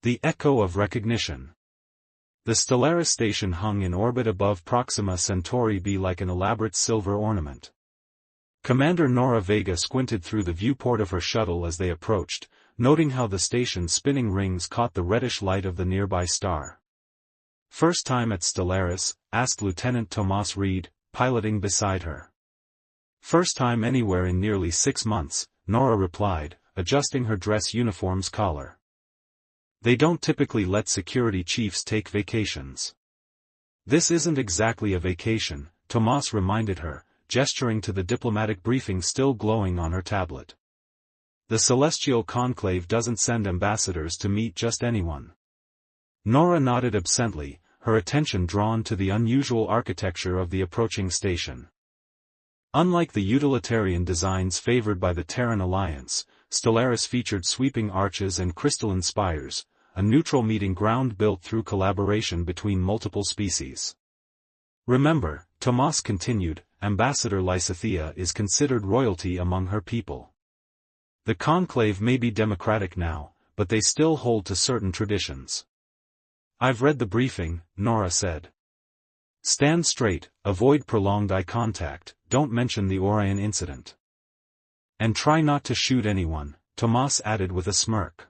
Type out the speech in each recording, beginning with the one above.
The echo of recognition. The Stellaris station hung in orbit above Proxima Centauri B like an elaborate silver ornament. Commander Nora Vega squinted through the viewport of her shuttle as they approached, noting how the station's spinning rings caught the reddish light of the nearby star. "First time at Stellaris?" asked Lieutenant Tomas Reed, piloting beside her. "First time anywhere in nearly 6 months," Nora replied, adjusting her dress uniform's collar. "They don't typically let security chiefs take vacations." "This isn't exactly a vacation," Tomas reminded her, gesturing to the diplomatic briefing still glowing on her tablet. "The Celestial Conclave doesn't send ambassadors to meet just anyone." Nora nodded absently, her attention drawn to the unusual architecture of the approaching station. Unlike the utilitarian designs favored by the Terran Alliance, Stellaris featured sweeping arches and crystalline spires, a neutral meeting ground built through collaboration between multiple species. "Remember," Tomas continued, "Ambassador Lysithea is considered royalty among her people. The Conclave may be democratic now, but they still hold to certain traditions." "I've read the briefing," Nora said. "Stand straight, avoid prolonged eye contact, don't mention the Orion incident. And try not to shoot anyone," Tomas added with a smirk.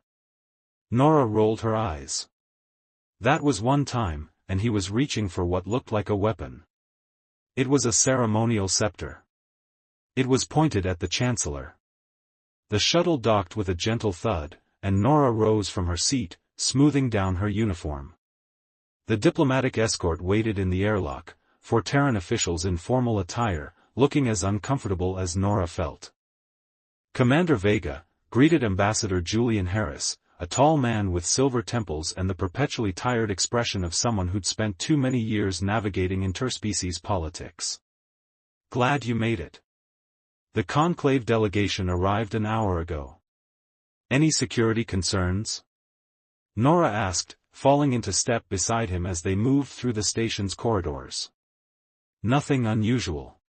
Nora rolled her eyes. That was one time, and he was reaching for what looked like a weapon. It was a ceremonial scepter. It was pointed at the Chancellor. The shuttle docked with a gentle thud, and Nora rose from her seat, smoothing down her uniform. The diplomatic escort waited in the airlock, for Terran officials in formal attire, looking as uncomfortable as Nora felt. Commander Vega greeted Ambassador Julian Harris, a tall man with silver temples and the perpetually tired expression of someone who'd spent too many years navigating interspecies politics. "Glad you made it. The Conclave delegation arrived an hour ago. Any security concerns?" Nora asked, falling into step beside him as they moved through the station's corridors. "Nothing unusual.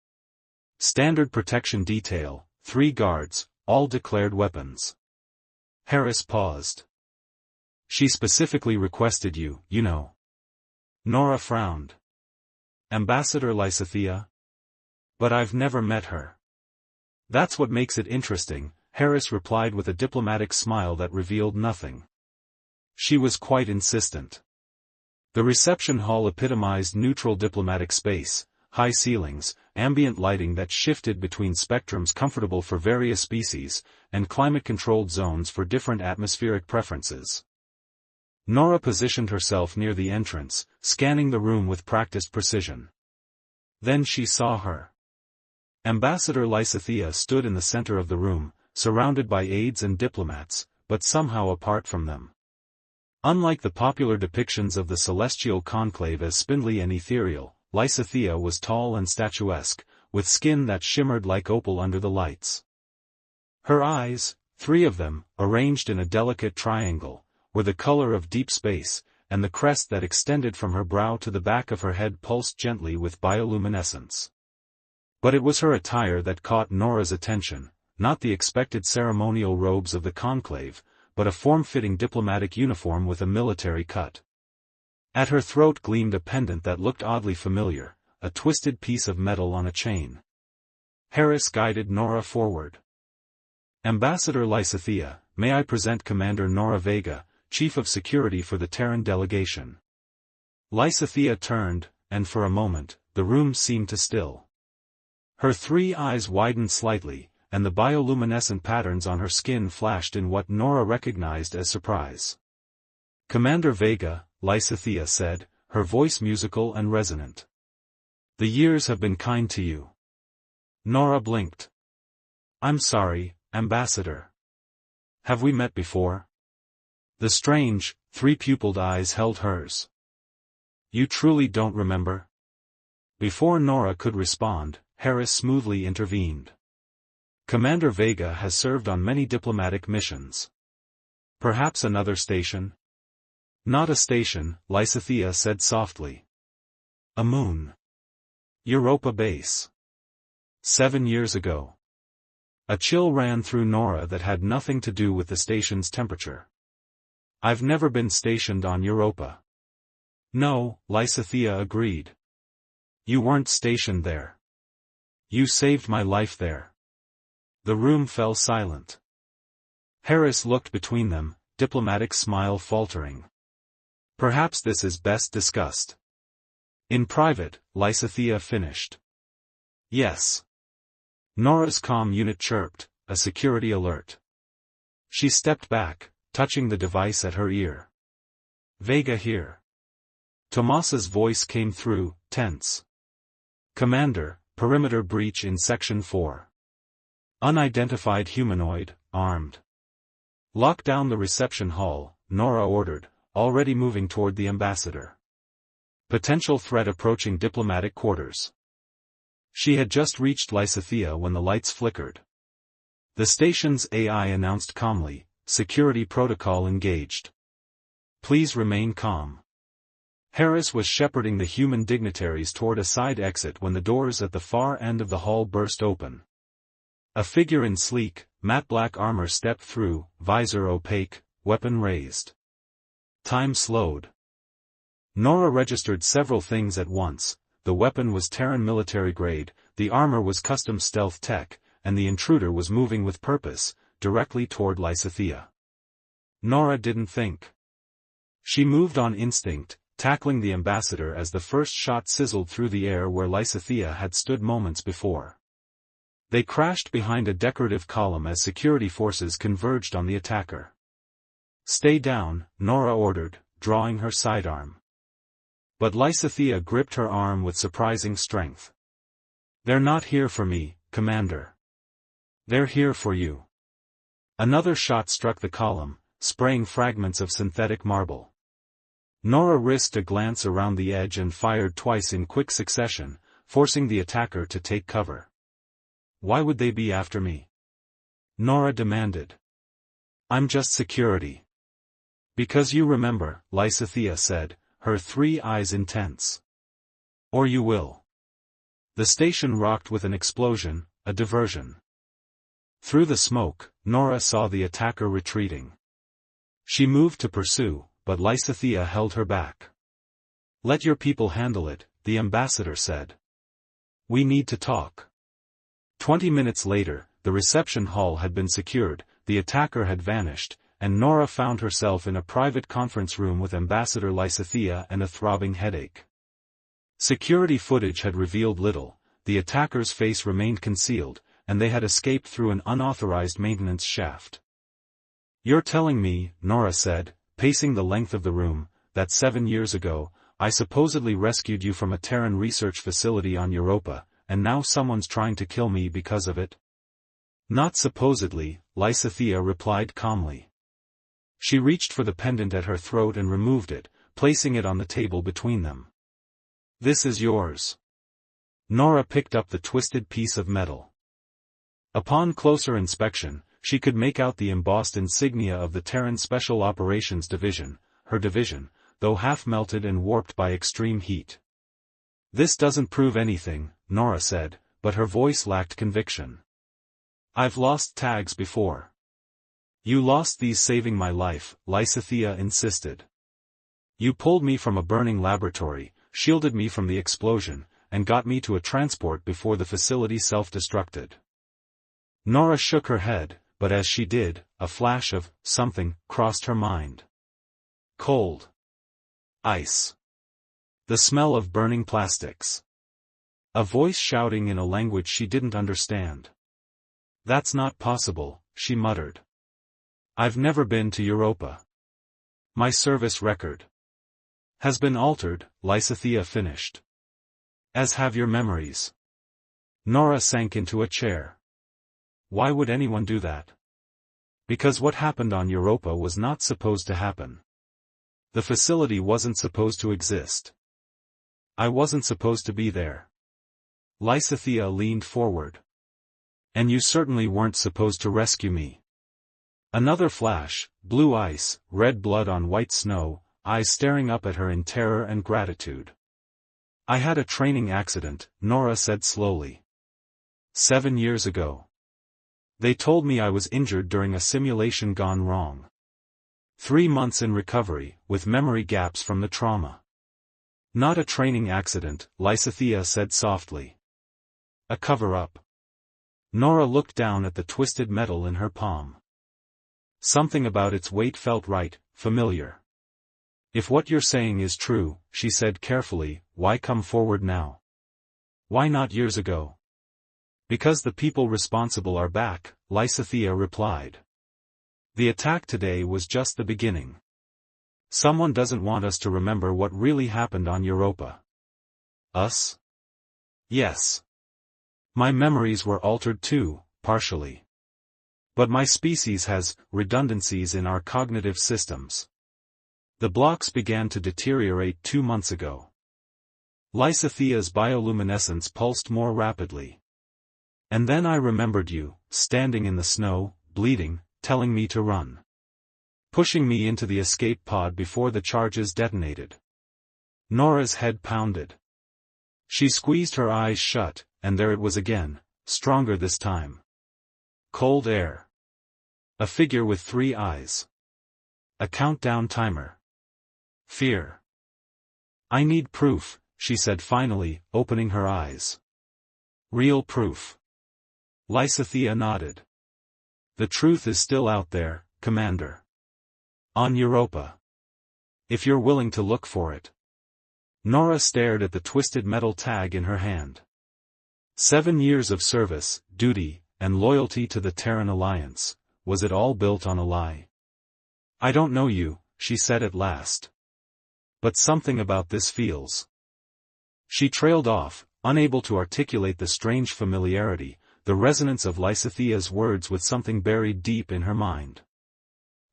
Standard protection detail, 3 guards, all declared weapons." Harris paused. "She specifically requested you, you know." Nora frowned. "Ambassador Lysithea? But I've never met her." "That's what makes it interesting," Harris replied with a diplomatic smile that revealed nothing. "She was quite insistent." The reception hall epitomized neutral diplomatic space, high ceilings, ambient lighting that shifted between spectrums comfortable for various species, and climate-controlled zones for different atmospheric preferences. Nora positioned herself near the entrance, scanning the room with practiced precision. Then she saw her. Ambassador Lysithea stood in the center of the room, surrounded by aides and diplomats, but somehow apart from them. Unlike the popular depictions of the Celestial Conclave as spindly and ethereal, Lysithea was tall and statuesque, with skin that shimmered like opal under the lights. Her eyes, 3 of them, arranged in a delicate triangle, were the color of deep space, and the crest that extended from her brow to the back of her head pulsed gently with bioluminescence. But it was her attire that caught Nora's attention, not the expected ceremonial robes of the Conclave, but a form-fitting diplomatic uniform with a military cut. At her throat gleamed a pendant that looked oddly familiar, a twisted piece of metal on a chain. Harris guided Nora forward. "Ambassador Lysithea, may I present Commander Nora Vega, Chief of Security for the Terran delegation." Lysithea turned, and for a moment, the room seemed to still. Her 3 eyes widened slightly, and the bioluminescent patterns on her skin flashed in what Nora recognized as surprise. "Commander Vega," Lysithea said, her voice musical and resonant. "The years have been kind to you." Nora blinked. "I'm sorry, Ambassador. Have we met before?" The strange, 3-pupiled eyes held hers. "You truly don't remember?" Before Nora could respond, Harris smoothly intervened. "Commander Vega has served on many diplomatic missions. Perhaps another station?" "Not a station," Lysithea said softly. "A moon. Europa base. 7 years ago." A chill ran through Nora that had nothing to do with the station's temperature. I've never been stationed on Europa. No, Lysithea agreed. You weren't stationed there. You saved my life there. The room fell silent. Harris looked between them, diplomatic smile faltering. Perhaps this is best discussed in private, Lysithea finished. Yes. Nora's comm unit chirped, a security alert. She stepped back, touching the device at her ear. Vega here. Tomas's voice came through, tense. Commander, perimeter breach in Section 4. Unidentified humanoid, armed. Lock down the reception hall, Nora ordered, already moving toward the ambassador. Potential threat approaching diplomatic quarters. She had just reached Lysithea when the lights flickered. The station's AI announced calmly, security protocol engaged. Please remain calm. Harris was shepherding the human dignitaries toward a side exit when the doors at the far end of the hall burst open. A figure in sleek, matte black armor stepped through, visor opaque, weapon raised. Time slowed. Nora registered several things at once. The weapon was Terran military grade, the armor was custom stealth tech, and the intruder was moving with purpose, directly toward Lysithea. Nora didn't think. She moved on instinct, tackling the ambassador as the first shot sizzled through the air where Lysithea had stood moments before. They crashed behind a decorative column as security forces converged on the attacker. Stay down, Nora ordered, drawing her sidearm. But Lysithea gripped her arm with surprising strength. They're not here for me, Commander. They're here for you. Another shot struck the column, spraying fragments of synthetic marble. Nora risked a glance around the edge and fired twice in quick succession, forcing the attacker to take cover. Why would they be after me? Nora demanded. I'm just security. Because you remember, Lysithea said, her three eyes intense. Or you will. The station rocked with an explosion, a diversion. Through the smoke, Nora saw the attacker retreating. She moved to pursue, but Lysithea held her back. Let your people handle it, the ambassador said. We need to talk. 20 minutes later, the reception hall had been secured, the attacker had vanished, and Nora found herself in a private conference room with Ambassador Lysithea and a throbbing headache. Security footage had revealed little, the attacker's face remained concealed, and they had escaped through an unauthorized maintenance shaft. You're telling me, Nora said, pacing the length of the room, that 7 years ago, I supposedly rescued you from a Terran research facility on Europa, and now someone's trying to kill me because of it? Not supposedly, Lysithea replied calmly. She reached for the pendant at her throat and removed it, placing it on the table between them. This is yours. Nora picked up the twisted piece of metal. Upon closer inspection, she could make out the embossed insignia of the Terran Special Operations Division, her division, though half-melted and warped by extreme heat. This doesn't prove anything, Nora said, but her voice lacked conviction. I've lost tags before. You lost these saving my life, Lysithea insisted. You pulled me from a burning laboratory, shielded me from the explosion, and got me to a transport before the facility self-destructed. Nora shook her head, but as she did, a flash of something crossed her mind. Cold. Ice. The smell of burning plastics. A voice shouting in a language she didn't understand. That's not possible, she muttered. I've never been to Europa. My service record has been altered, Lysithea finished. As have your memories. Nora sank into a chair. Why would anyone do that? Because what happened on Europa was not supposed to happen. The facility wasn't supposed to exist. I wasn't supposed to be there. Lysithea leaned forward. And you certainly weren't supposed to rescue me. Another flash, blue ice, red blood on white snow, eyes staring up at her in terror and gratitude. I had a training accident, Nora said slowly. 7 years ago. They told me I was injured during a simulation gone wrong. 3 months in recovery, with memory gaps from the trauma. Not a training accident, Lysithea said softly. A cover-up. Nora looked down at the twisted metal in her palm. Something about its weight felt right, familiar. If what you're saying is true, she said carefully, why come forward now? Why not years ago? Because the people responsible are back, Lysithea replied. The attack today was just the beginning. Someone doesn't want us to remember what really happened on Europa. Us? Yes. My memories were altered too, partially. But my species has redundancies in our cognitive systems. The blocks began to deteriorate 2 months ago. Lysithea's bioluminescence pulsed more rapidly. And then I remembered you, standing in the snow, bleeding, telling me to run. Pushing me into the escape pod before the charges detonated. Nora's head pounded. She squeezed her eyes shut, and there it was again, stronger this time. Cold air. A figure with 3 eyes. A countdown timer. Fear. I need proof, she said finally, opening her eyes. Real proof. Lysithea nodded. The truth is still out there, Commander. On Europa. If you're willing to look for it. Nora stared at the twisted metal tag in her hand. 7 years of service, duty, and loyalty to the Terran Alliance, was it all built on a lie? I don't know you, she said at last. But something about this feels. She trailed off, unable to articulate the strange familiarity, the resonance of Lysithea's words with something buried deep in her mind.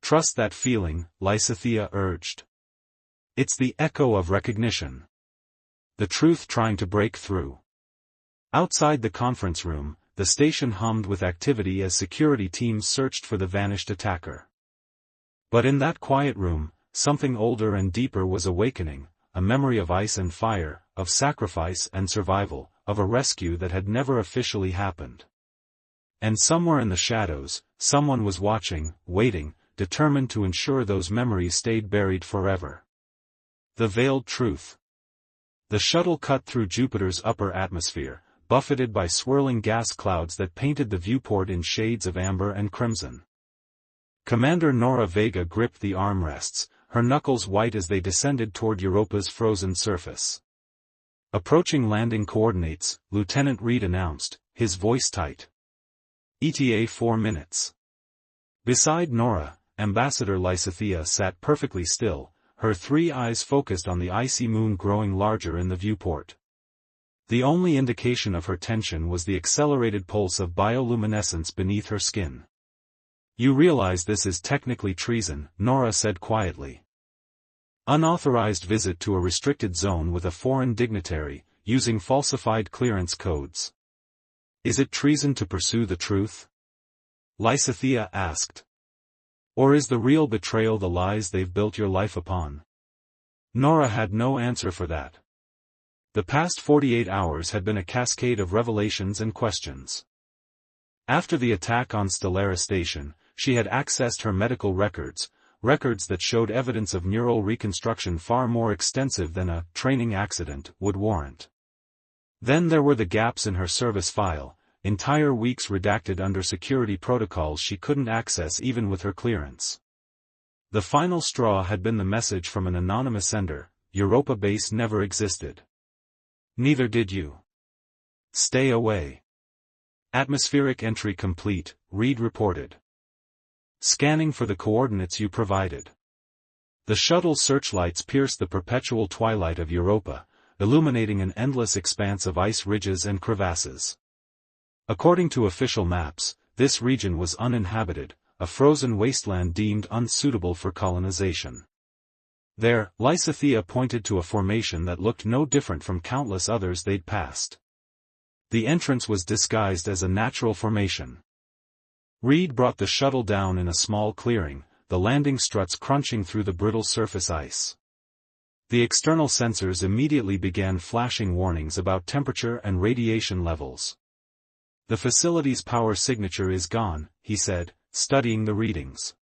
Trust that feeling, Lysithea urged. It's the echo of recognition. The truth trying to break through. Outside the conference room, the station hummed with activity as security teams searched for the vanished attacker. But in that quiet room, something older and deeper was awakening, a memory of ice and fire, of sacrifice and survival, of a rescue that had never officially happened. And somewhere in the shadows, someone was watching, waiting, determined to ensure those memories stayed buried forever. The veiled truth. The shuttle cut through Jupiter's upper atmosphere, buffeted by swirling gas clouds that painted the viewport in shades of amber and crimson. Commander Nora Vega gripped the armrests, her knuckles white as they descended toward Europa's frozen surface. Approaching landing coordinates, Lieutenant Reed announced, his voice tight. ETA 4 minutes. Beside Nora, Ambassador Lysithea sat perfectly still, her 3 eyes focused on the icy moon growing larger in the viewport. The only indication of her tension was the accelerated pulse of bioluminescence beneath her skin. You realize this is technically treason, Nora said quietly. Unauthorized visit to a restricted zone with a foreign dignitary, using falsified clearance codes. Is it treason to pursue the truth? Lysithea asked. Or is the real betrayal the lies they've built your life upon? Nora had no answer for that. The past 48 hours had been a cascade of revelations and questions. After the attack on Stellara Station, she had accessed her medical records, records that showed evidence of neural reconstruction far more extensive than a training accident would warrant. Then there were the gaps in her service file, entire weeks redacted under security protocols she couldn't access even with her clearance. The final straw had been the message from an anonymous sender, Europa base never existed. Neither did you. Stay away. Atmospheric entry complete, Reed reported. Scanning for the coordinates you provided. The shuttle searchlights pierced the perpetual twilight of Europa, illuminating an endless expanse of ice ridges and crevasses. According to official maps, this region was uninhabited, a frozen wasteland deemed unsuitable for colonization. There, Lysithea pointed to a formation that looked no different from countless others they'd passed. The entrance was disguised as a natural formation. Reed brought the shuttle down in a small clearing, the landing struts crunching through the brittle surface ice. The external sensors immediately began flashing warnings about temperature and radiation levels. The facility's power signature is gone, he said, studying the readings.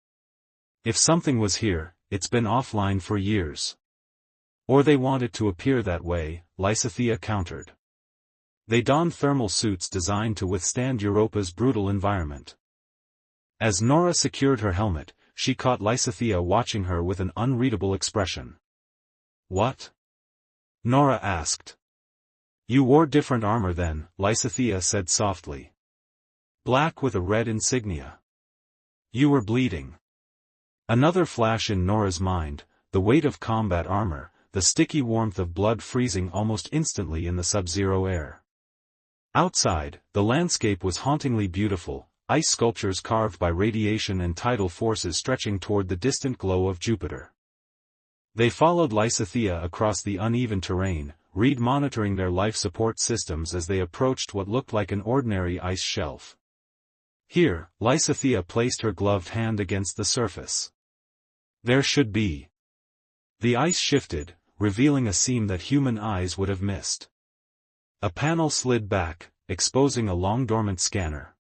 If something was here, it's been offline for years. Or they want it to appear that way, Lysithea countered. They donned thermal suits designed to withstand Europa's brutal environment. As Nora secured her helmet, she caught Lysithea watching her with an unreadable expression. What? Nora asked. You wore different armor then, Lysithea said softly. Black with a red insignia. You were bleeding. Another flash in Nora's mind, the weight of combat armor, the sticky warmth of blood freezing almost instantly in the sub-zero air. Outside, the landscape was hauntingly beautiful, ice sculptures carved by radiation and tidal forces stretching toward the distant glow of Jupiter. They followed Lysithea across the uneven terrain, Reed monitoring their life support systems as they approached what looked like an ordinary ice shelf. Here, Lysithea placed her gloved hand against the surface. There should be. The ice shifted, revealing a seam that human eyes would have missed. A panel slid back, exposing a long-dormant scanner.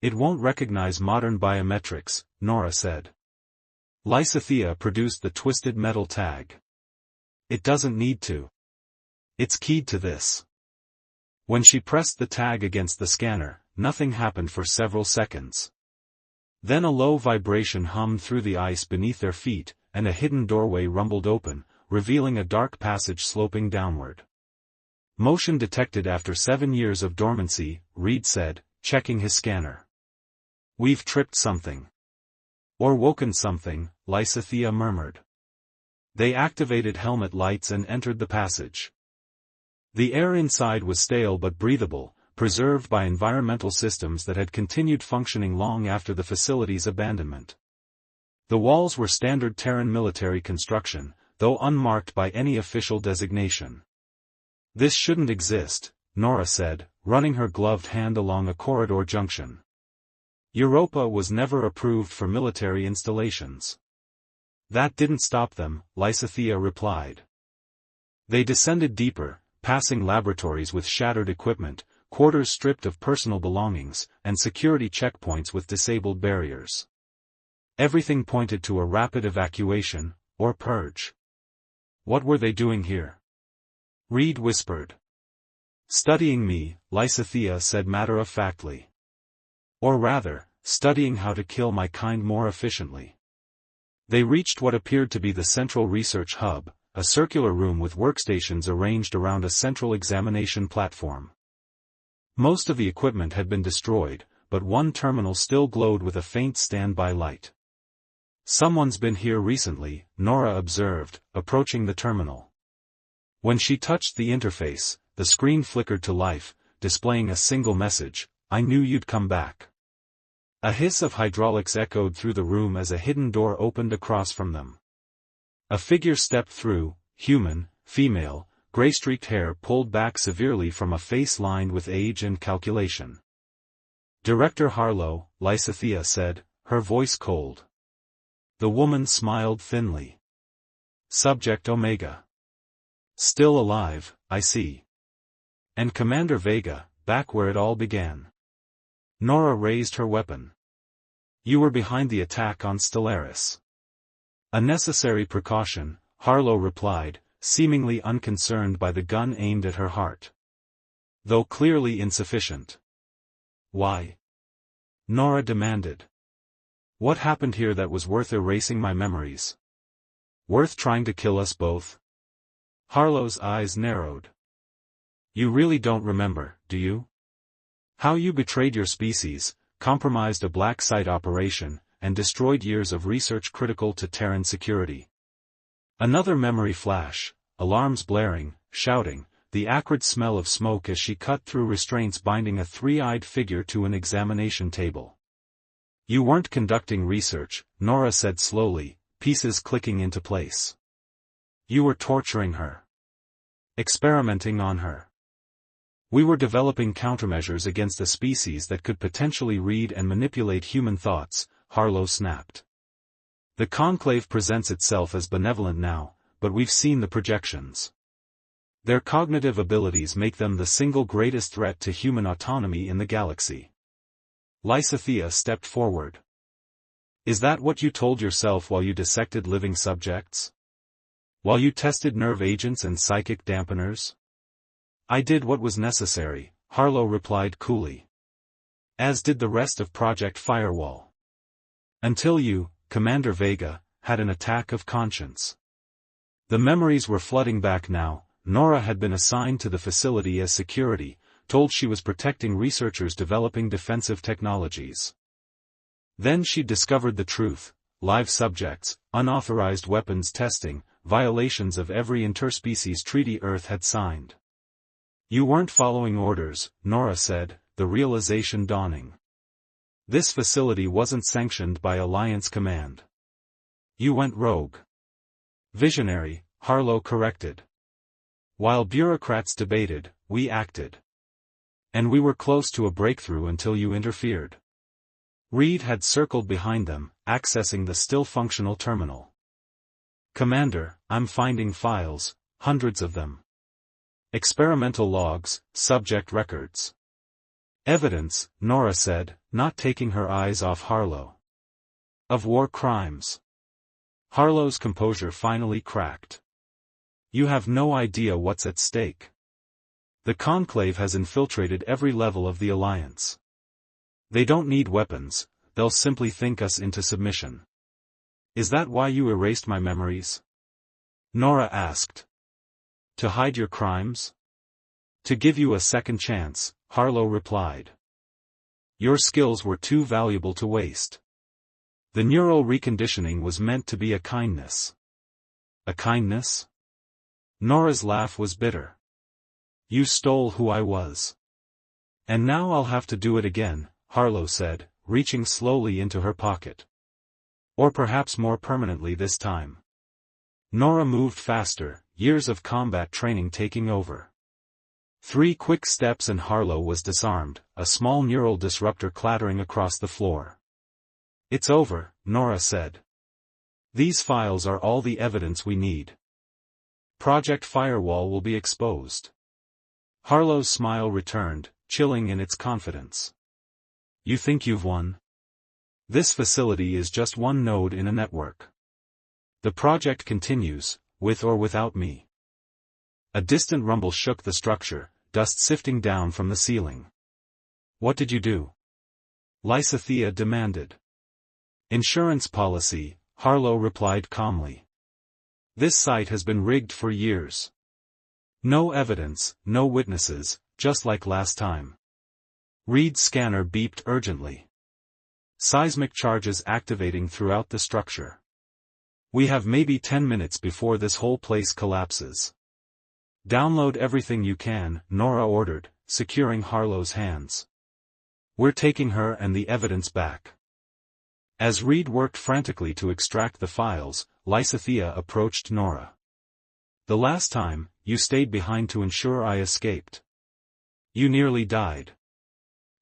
It won't recognize modern biometrics, Nora said. Lysithea produced the twisted metal tag. It doesn't need to. It's keyed to this. When she pressed the tag against the scanner, nothing happened for several seconds. Then a low vibration hummed through the ice beneath their feet, and a hidden doorway rumbled open, revealing a dark passage sloping downward. Motion detected after 7 years of dormancy, Reed said, checking his scanner. We've tripped something. Or woken something, Lysithea murmured. They activated helmet lights and entered the passage. The air inside was stale but breathable, preserved by environmental systems that had continued functioning long after the facility's abandonment. The walls were standard Terran military construction, though unmarked by any official designation. This shouldn't exist, Nora said, running her gloved hand along a corridor junction. Europa was never approved for military installations. That didn't stop them, Lysithea replied. They descended deeper, passing laboratories with shattered equipment, quarters stripped of personal belongings, and security checkpoints with disabled barriers. Everything pointed to a rapid evacuation, or purge. What were they doing here? Reed whispered. Studying me, Lysithea said matter-of-factly. Or rather, studying how to kill my kind more efficiently. They reached what appeared to be the central research hub, a circular room with workstations arranged around a central examination platform. Most of the equipment had been destroyed, but one terminal still glowed with a faint standby light. Someone's been here recently, Nora observed, approaching the terminal. When she touched the interface, the screen flickered to life, displaying a single message, I knew you'd come back. A hiss of hydraulics echoed through the room as a hidden door opened across from them. A figure stepped through, human, female, gray-streaked hair pulled back severely from a face lined with age and calculation. Director Harlow, Lysithea said, her voice cold. The woman smiled thinly. Subject Omega. Still alive, I see. And Commander Vega, back where it all began. Nora raised her weapon. You were behind the attack on Stellaris. A necessary precaution, Harlow replied, seemingly unconcerned by the gun aimed at her heart. Though clearly insufficient. Why? Nora demanded. What happened here that was worth erasing my memories? Worth trying to kill us both? Harlow's eyes narrowed. You really don't remember, do you? How you betrayed your species, compromised a black site operation, and destroyed years of research critical to Terran security. Another memory flash, alarms blaring, shouting, the acrid smell of smoke as she cut through restraints binding a three-eyed figure to an examination table. You weren't conducting research, Nora said slowly, pieces clicking into place. You were torturing her. Experimenting on her. We were developing countermeasures against a species that could potentially read and manipulate human thoughts, Harlow snapped. The Conclave presents itself as benevolent now, but we've seen the projections. Their cognitive abilities make them the single greatest threat to human autonomy in the galaxy. Lysithea stepped forward. Is that what you told yourself while you dissected living subjects? While you tested nerve agents and psychic dampeners? I did what was necessary, Harlow replied coolly. As did the rest of Project Firewall. Until you, Commander Vega, had an attack of conscience. The memories were flooding back now. Nora had been assigned to the facility as security, told she was protecting researchers developing defensive technologies. Then she discovered the truth: live subjects, unauthorized weapons testing, violations of every interspecies treaty Earth had signed. You weren't following orders, Nora said, the realization dawning. This facility wasn't sanctioned by Alliance Command. You went rogue. Visionary, Harlow corrected. While bureaucrats debated, we acted. And we were close to a breakthrough until you interfered. Reed had circled behind them, accessing the still-functional terminal. Commander, I'm finding files, hundreds of them. Experimental logs, subject records. Evidence, Nora said, not taking her eyes off Harlow. Of war crimes. Harlow's composure finally cracked. You have no idea what's at stake. The Conclave has infiltrated every level of the Alliance. They don't need weapons, they'll simply think us into submission. Is that why you erased my memories? Nora asked. To hide your crimes? To give you a second chance, Harlow replied. Your skills were too valuable to waste. The neural reconditioning was meant to be a kindness. A kindness? Nora's laugh was bitter. You stole who I was. And now I'll have to do it again, Harlow said, reaching slowly into her pocket. Or perhaps more permanently this time. Nora moved faster, years of combat training taking over. 3 quick steps and Harlow was disarmed, a small neural disruptor clattering across the floor. It's over, Nora said. These files are all the evidence we need. Project Firewall will be exposed. Harlow's smile returned, chilling in its confidence. You think you've won? This facility is just one node in a network. The project continues, with or without me. A distant rumble shook the structure, dust sifting down from the ceiling. What did you do? Lysithea demanded. Insurance policy, Harlow replied calmly. This site has been rigged for years. No evidence, no witnesses, just like last time. Reed's scanner beeped urgently. Seismic charges activating throughout the structure. We have maybe 10 minutes before this whole place collapses. Download everything you can, Nora ordered, securing Harlow's hands. We're taking her and the evidence back. As Reed worked frantically to extract the files, Lysithea approached Nora. The last time, you stayed behind to ensure I escaped. You nearly died.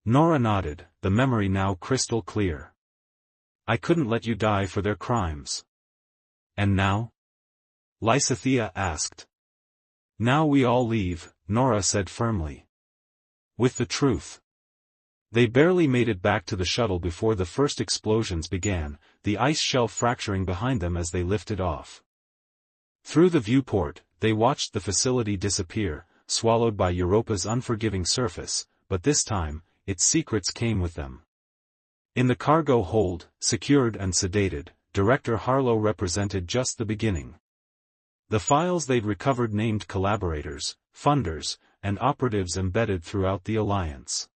Nora nodded, the memory now crystal clear. I couldn't let you die for their crimes. And now? Lysithea asked. Now we all leave, Nora said firmly. With the truth. They barely made it back to the shuttle before the first explosions began, the ice shelf fracturing behind them as they lifted off. Through the viewport, they watched the facility disappear, swallowed by Europa's unforgiving surface, but this time, its secrets came with them. In the cargo hold, secured and sedated, Director Harlow represented just the beginning. The files they'd recovered named collaborators, funders, and operatives embedded throughout the Alliance.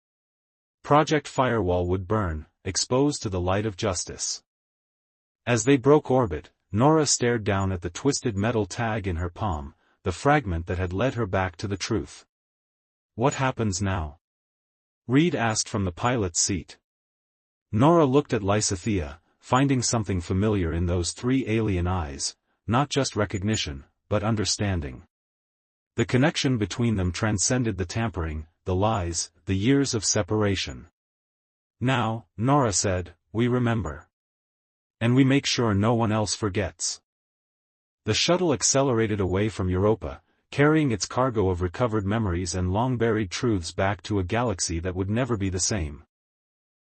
Project Firewall would burn, exposed to the light of justice. As they broke orbit, Nora stared down at the twisted metal tag in her palm, the fragment that had led her back to the truth. What happens now? Reed asked from the pilot's seat. Nora looked at Lysithea, finding something familiar in those 3 alien eyes, not just recognition, but understanding. The connection between them transcended the tampering, the lies, the years of separation. Now, Nora said, we remember. And we make sure no one else forgets. The shuttle accelerated away from Europa, carrying its cargo of recovered memories and long-buried truths back to a galaxy that would never be the same.